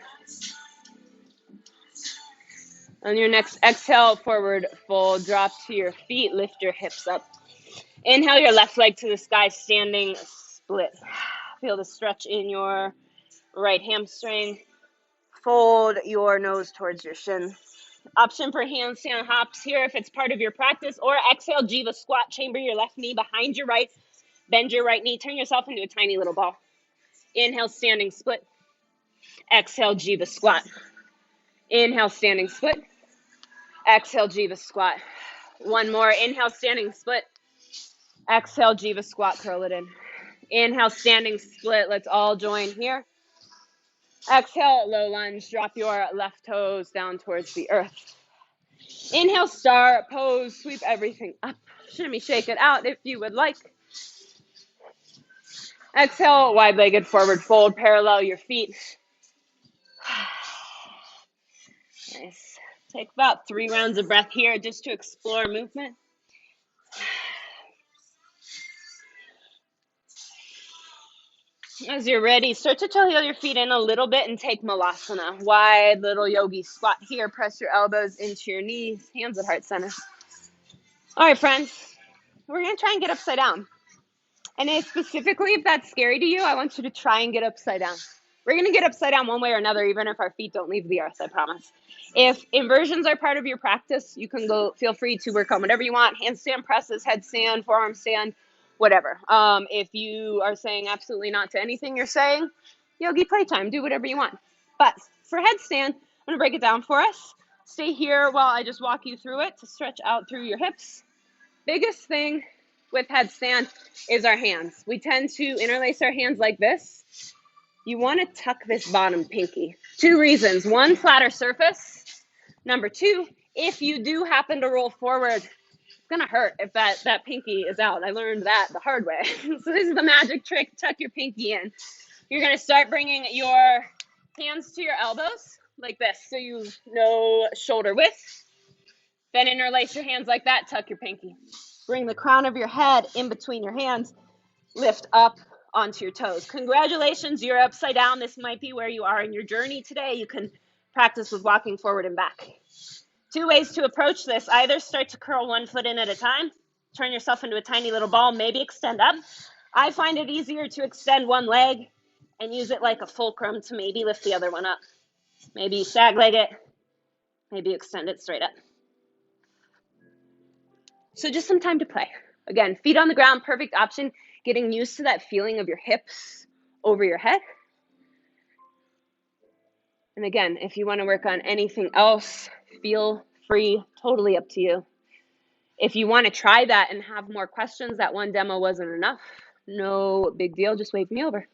On your next exhale, forward fold, drop to your feet, lift your hips up. Inhale your left leg to the sky, standing split. Feel the stretch in your right hamstring. Fold your nose towards your shin. Option for handstand hops here if it's part of your practice, or exhale, jiva squat, chamber your left knee behind your right, bend your right knee, turn yourself into a tiny little ball. Inhale, standing split. Exhale, jiva squat. Inhale, standing split. Exhale, jiva squat. 1 more. Inhale, standing split. Exhale, jiva squat, curl it in. Inhale, standing split. Let's all join here. Exhale, low lunge. Drop your left toes down towards the earth. Inhale, star pose. Sweep everything up. Shimmy, shake it out if you would like. Exhale, wide-legged forward fold. Parallel your feet. Nice. Take about 3 rounds of breath here just to explore movement. As you're ready, start to heel your feet in a little bit and take Malasana. Wide little yogi squat here. Press your elbows into your knees, hands at heart center. All right, friends, we're going to try and get upside down. And specifically, if that's scary to you, I want you to try and get upside down. We're going to get upside down one way or another, even if our feet don't leave the earth, I promise. If inversions are part of your practice, you can go, feel free to work on whatever you want. Handstand presses, headstand, forearm stand, whatever. If you are saying absolutely not to anything you're saying, yogi playtime, do whatever you want. But for headstand, I'm going to break it down for us. Stay here while I just walk you through it to stretch out through your hips. Biggest thing with headstand is our hands. We tend to interlace our hands like this. You want to tuck this bottom pinky. 2 reasons. 1, flatter surface. Number 2, if you do happen to roll forward, it's going to hurt if that pinky is out. I learned that the hard way. So this is the magic trick. Tuck your pinky in. You're going to start bringing your hands to your elbows like this, so you know shoulder width. Then interlace your hands like that. Tuck your pinky. Bring the crown of your head in between your hands. Lift up onto your toes. Congratulations, you're upside down. This might be where you are in your journey today. You can practice with walking forward and back. 2 ways to approach this. Either start to curl 1 foot in at a time, turn yourself into a tiny little ball, maybe extend up. I find it easier to extend 1 leg and use it like a fulcrum to maybe lift the other one up. Maybe you sag leg it, maybe you extend it straight up. So just some time to play. Again, feet on the ground, perfect option. Getting used to that feeling of your hips over your head. And again, if you want to work on anything else, feel free, totally up to you. If you want to try that and have more questions, that 1 demo wasn't enough, no big deal, just wave me over.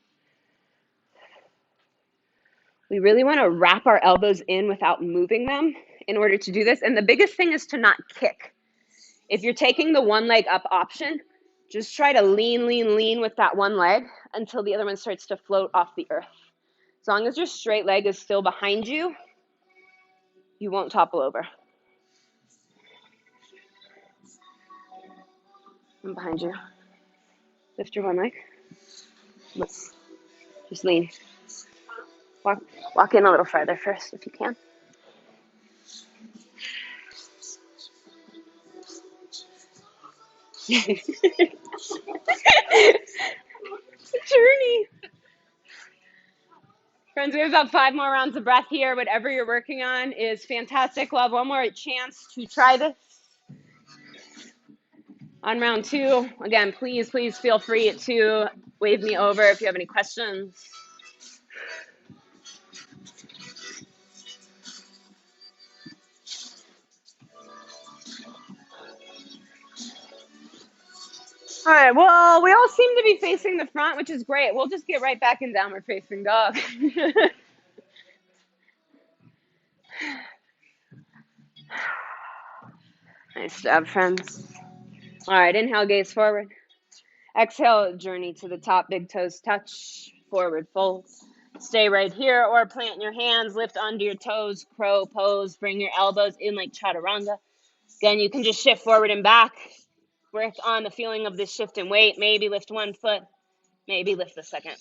We really want to wrap our elbows in without moving them in order to do this. And the biggest thing is to not kick. If you're taking the 1 leg up option, just try to lean with that 1 leg until the other one starts to float off the earth. As long as your straight leg is still behind you, you won't topple over. I'm behind you. Lift your 1 leg. Let's just lean. Walk in a little farther first if you can. Journey. Friends, we have about 5 more rounds of breath here. Whatever you're working on is fantastic. We'll have 1 more chance to try this. On round 2, again, please feel free to wave me over if you have any questions. All right, well, we all seem to be facing the front, which is great. We'll just get right back in downward facing dog. Nice job, friends. All right, inhale, gaze forward. Exhale, journey to the top, big toes touch, forward fold. Stay right here or plant your hands, lift onto your toes, crow pose, bring your elbows in like chaturanga. Again, you can just shift forward and back. Work on the feeling of this shift in weight. Maybe lift 1 foot, maybe lift the second.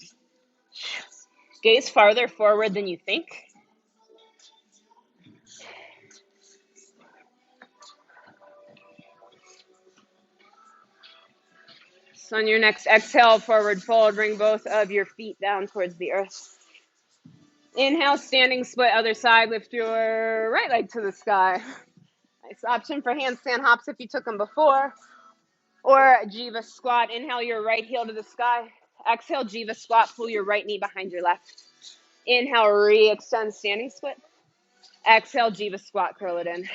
Gaze farther forward than you think. So on your next exhale, forward fold, bring both of your feet down towards the earth. Inhale, standing split, other side, lift your right leg to the sky. Nice option for handstand hops if you took them before. Or Jiva squat, inhale your right heel to the sky. Exhale, Jiva squat, pull your right knee behind your left. Inhale, re-extend, standing split. Exhale, Jiva squat, curl it in.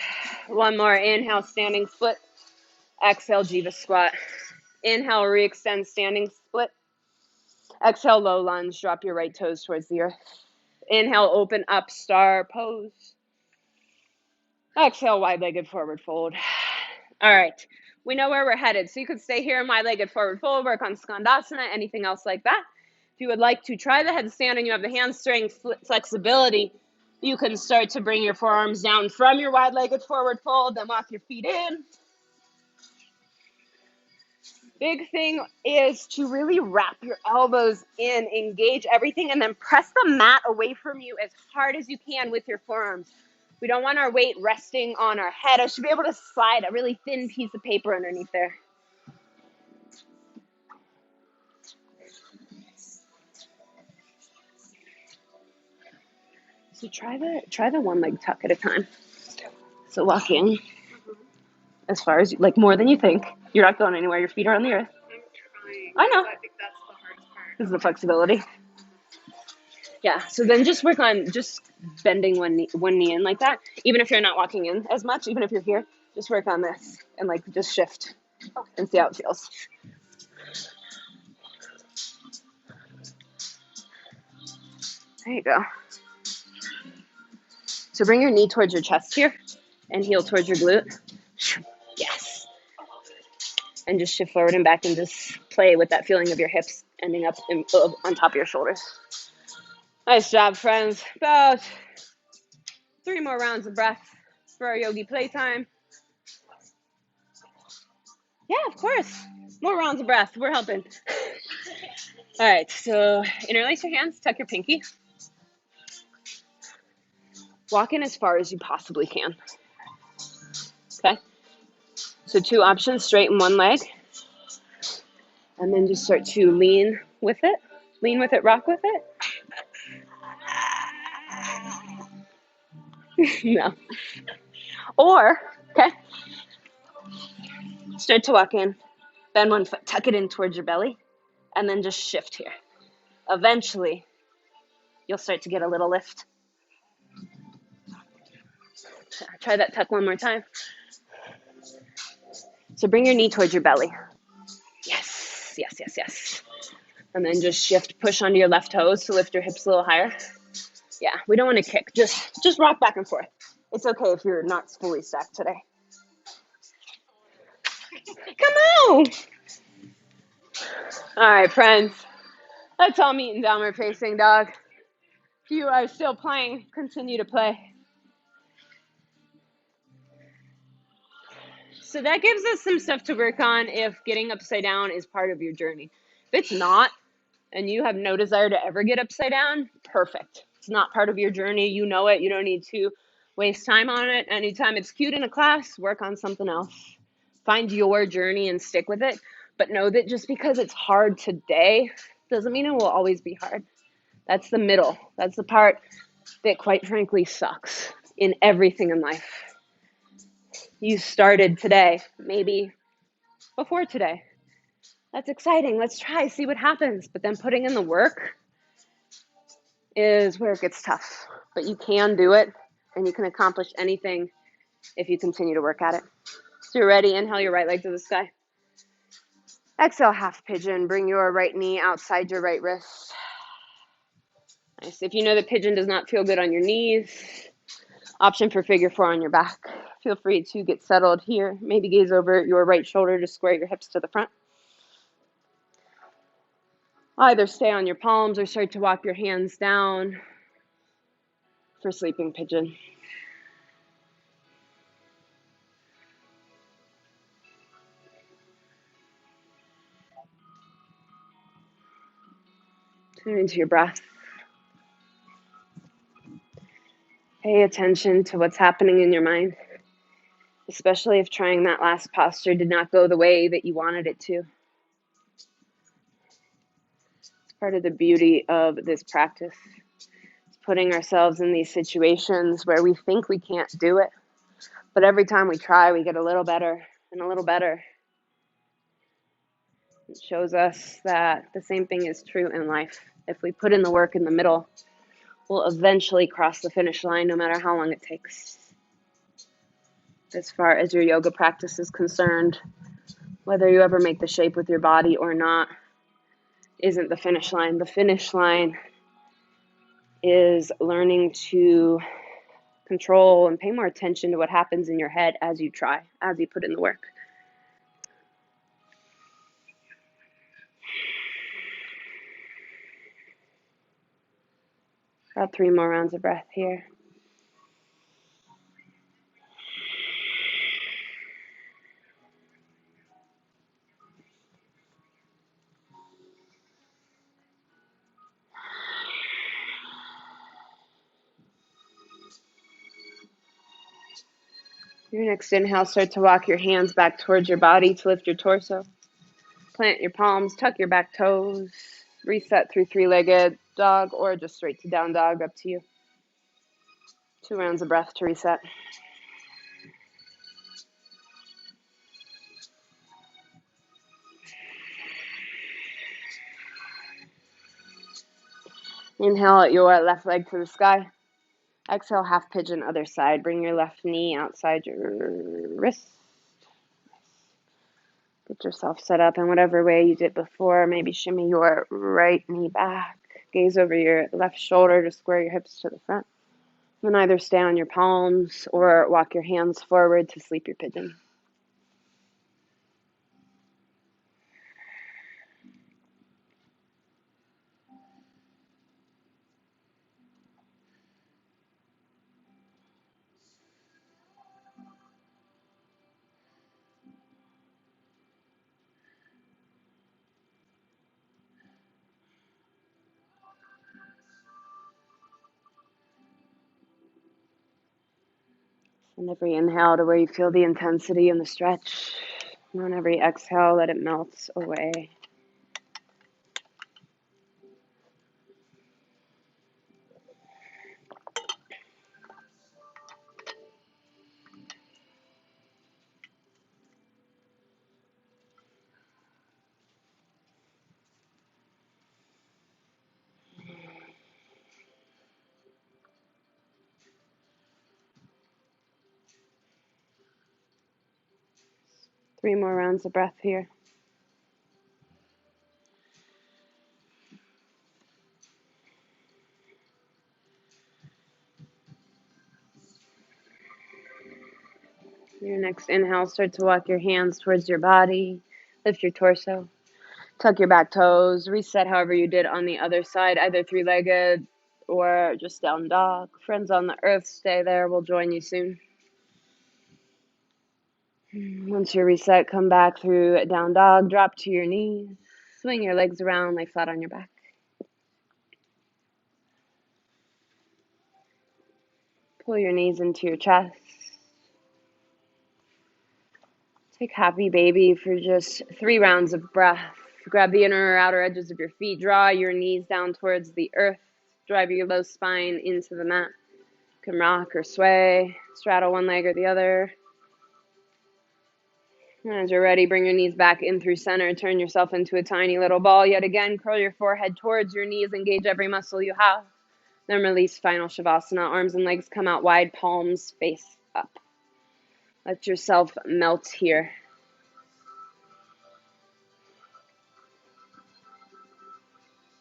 1 more, inhale, standing split. Exhale, Jiva squat. Inhale, re-extend, standing split. Exhale, low lunge, drop your right toes towards the earth. Inhale, open up, star pose. Exhale, wide-legged forward fold. All right, we know where we're headed. So you could stay here in wide-legged forward fold, work on Skandasana, anything else like that. If you would like to try the headstand and you have the hamstring flexibility, you can start to bring your forearms down from your wide-legged forward fold, then walk your feet in. Big thing is to really wrap your elbows in, engage everything, and then press the mat away from you as hard as you can with your forearms. We don't want our weight resting on our head. I should be able to slide a really thin piece of paper underneath there. So try the 1 leg tuck at a time. So walk in as far as, like more than you think. You're not going anywhere. Your feet are on the earth. I know. So I think that's the hardest part. This is the flexibility. Yeah, so then just work on just bending one knee in like that. Even if you're not walking in as much, even if you're here, just work on this and like just shift and see how it feels. There you go. So bring your knee towards your chest here and heel towards your glute. Yes. And just shift forward and back and just play with that feeling of your hips ending up on top of your shoulders. Nice job, friends. About 3 more rounds of breath for our yogi playtime. Yeah, of course. More rounds of breath. We're helping. All right, so interlace your hands, tuck your pinky. Walk in as far as you possibly can. Okay? So 2 options, straighten one leg. And then just start to lean with it. Lean with it, rock with it. No. Or, okay, start to walk in, bend one foot, tuck it in towards your belly, and then just shift here. Eventually, you'll start to get a little lift. Try that tuck one more time. So bring your knee towards your belly. Yes, yes, yes, yes. And then just shift, push onto your left toes to lift your hips a little higher. Yeah, we don't want to kick. Just rock back and forth. It's okay if you're not fully stacked today. Come on! All right, friends. Let's all meet in downward facing dog. If you are still playing, continue to play. So that gives us some stuff to work on if getting upside down is part of your journey. If it's not, and you have no desire to ever get upside down, perfect. It's not part of your journey. You know it. You don't need to waste time on it. Anytime it's cute in a class, work on something else. Find your journey and stick with it. But know that just because it's hard today doesn't mean it will always be hard. That's the middle. That's the part that, quite frankly, sucks in everything in life. You started today, maybe before today. That's exciting. Let's try, see what happens. But then putting in the work is where it gets tough. But you can do it, and you can accomplish anything if you continue to work at it. So you're ready. Inhale your right leg to the sky. Exhale, half pigeon. Bring your right knee outside your right wrist. Nice. If you know that pigeon does not feel good on your knees, option for figure 4 on your back. Feel free to get settled here. Maybe gaze over your right shoulder to square your hips to the front. Either stay on your palms or start to walk your hands down for sleeping pigeon. Tune into your breath. Pay attention to what's happening in your mind, especially if trying that last posture did not go the way that you wanted it to. It's part of the beauty of this practice. It's putting ourselves in these situations where we think we can't do it, but every time we try, we get a little better and a little better. It shows us that the same thing is true in life. If we put in the work in the middle, we'll eventually cross the finish line, no matter how long it takes. As far as your yoga practice is concerned, whether you ever make the shape with your body or not isn't the finish line. The finish line is learning to control and pay more attention to what happens in your head as you try, as you put in the work. About 3 more rounds of breath here. Your next inhale, start to walk your hands back towards your body to lift your torso. Plant your palms, tuck your back toes, reset through 3-legged dog or just straight to down dog, up to you. 2 rounds of breath to reset. Inhale your left leg to the sky. Exhale, half pigeon, other side. Bring your left knee outside your wrist. Get yourself set up in whatever way you did before. Maybe shimmy your right knee back. Gaze over your left shoulder to square your hips to the front. Then either stay on your palms or walk your hands forward to sleep your pigeon. And every inhale to where you feel the intensity and the stretch. And on every exhale, let it melt away. Three more rounds of breath here. Your next inhale, start to walk your hands towards your body. Lift your torso. Tuck your back toes. Reset however you did on the other side, either three-legged or just down dog. Friends on the earth, stay there. We'll join you soon. Once you're reset, come back through down dog. Drop to your knees. Swing your legs around, lay flat on your back. Pull your knees into your chest. Take happy baby for just 3 rounds of breath. Grab the inner or outer edges of your feet. Draw your knees down towards the earth. Drive your low spine into the mat. You can rock or sway. Straddle one leg or the other. And as you're ready, bring your knees back in through center. Turn yourself into a tiny little ball. Yet again, curl your forehead towards your knees. Engage every muscle you have. Then release final Shavasana. Arms and legs come out wide. Palms face up. Let yourself melt here.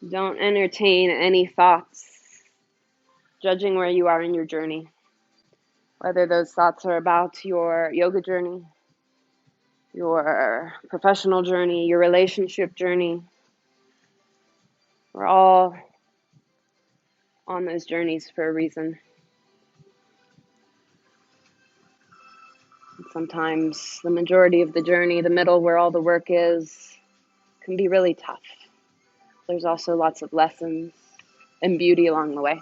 Don't entertain any thoughts judging where you are in your journey. Whether those thoughts are about your yoga journey, your professional journey, your relationship journey. We're all on those journeys for a reason. And sometimes the majority of the journey, the middle where all the work is, can be really tough. There's also lots of lessons and beauty along the way.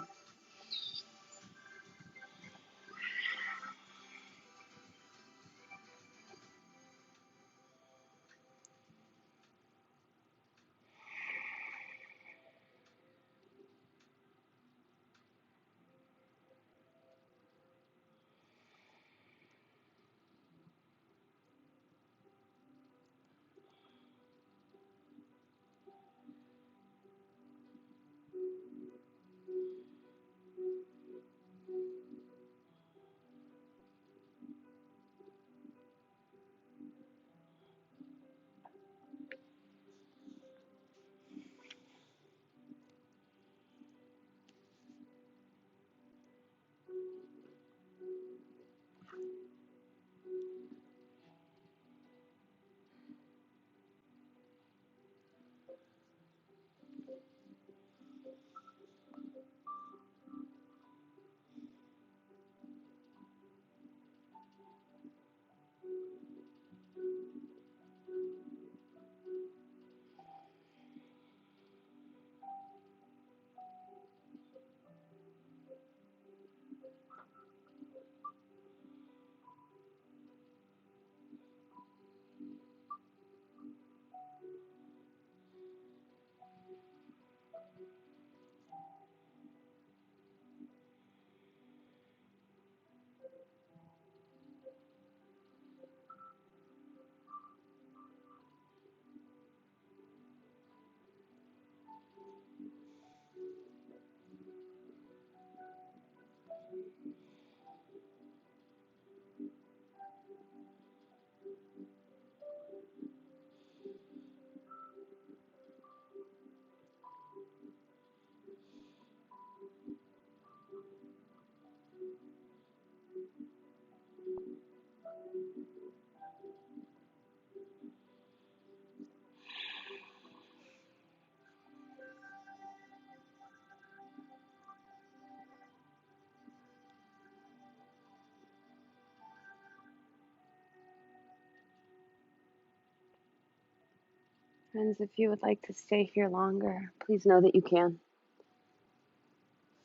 Friends, if you would like to stay here longer, please know that you can.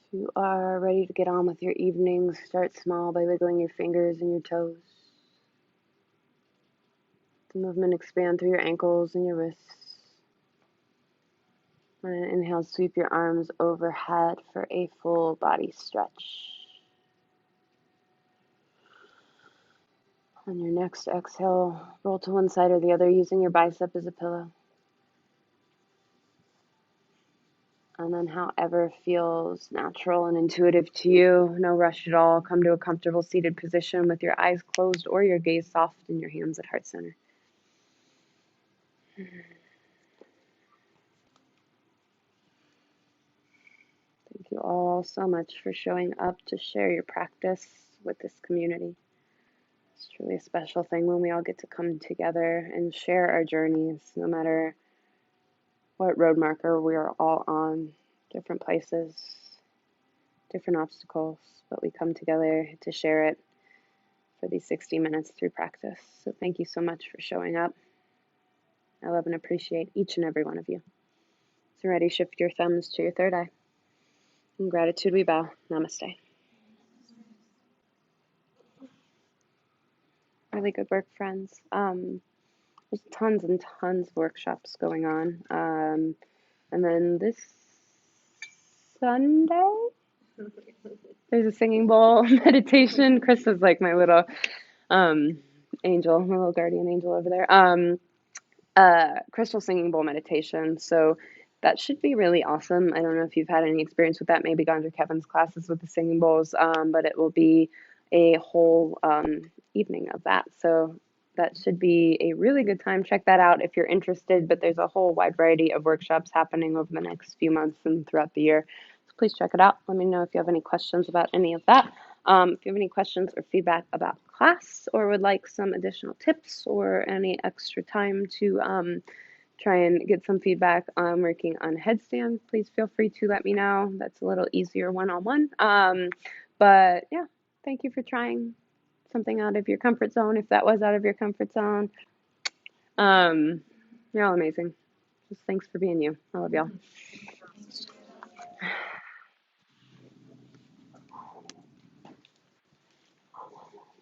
If you are ready to get on with your evenings, start small by wiggling your fingers and your toes. The movement expand through your ankles and your wrists. On an inhale, sweep your arms overhead for a full body stretch. On your next exhale, roll to one side or the other using your bicep as a pillow. And then however feels natural and intuitive to you, no rush at all. Come to a comfortable seated position with your eyes closed or your gaze soft and your hands at heart center. Thank you all so much for showing up to share your practice with this community. It's truly a special thing when we all get to come together and share our journeys, no matter what road marker we are all on, different places, different obstacles, but we come together to share it for these 60 minutes through practice. So thank you so much for showing up. I love and appreciate each and every one of you. So ready, shift your thumbs to your third eye. In gratitude we bow. Namaste. Really good work, friends. There's tons and tons of workshops going on. And then this Sunday, there's a singing bowl meditation. Chris is like my little angel, my little guardian angel over there. Crystal singing bowl meditation. So that should be really awesome. I don't know if you've had any experience with that, maybe gone to Kevin's classes with the singing bowls, but it will be a whole evening of that. So that should be a really good time. Check that out if you're interested, but there's a whole wide variety of workshops happening over the next few months and throughout the year. So please check it out. Let me know if you have any questions about any of that. If you have any questions or feedback about class or would like some additional tips or any extra time to try and get some feedback on working on headstand, please feel free to let me know. That's a little easier one-on-one. But yeah, thank you for trying something out of your comfort zone, if that was out of your comfort zone. You're all amazing. Just thanks for being you. I love y'all.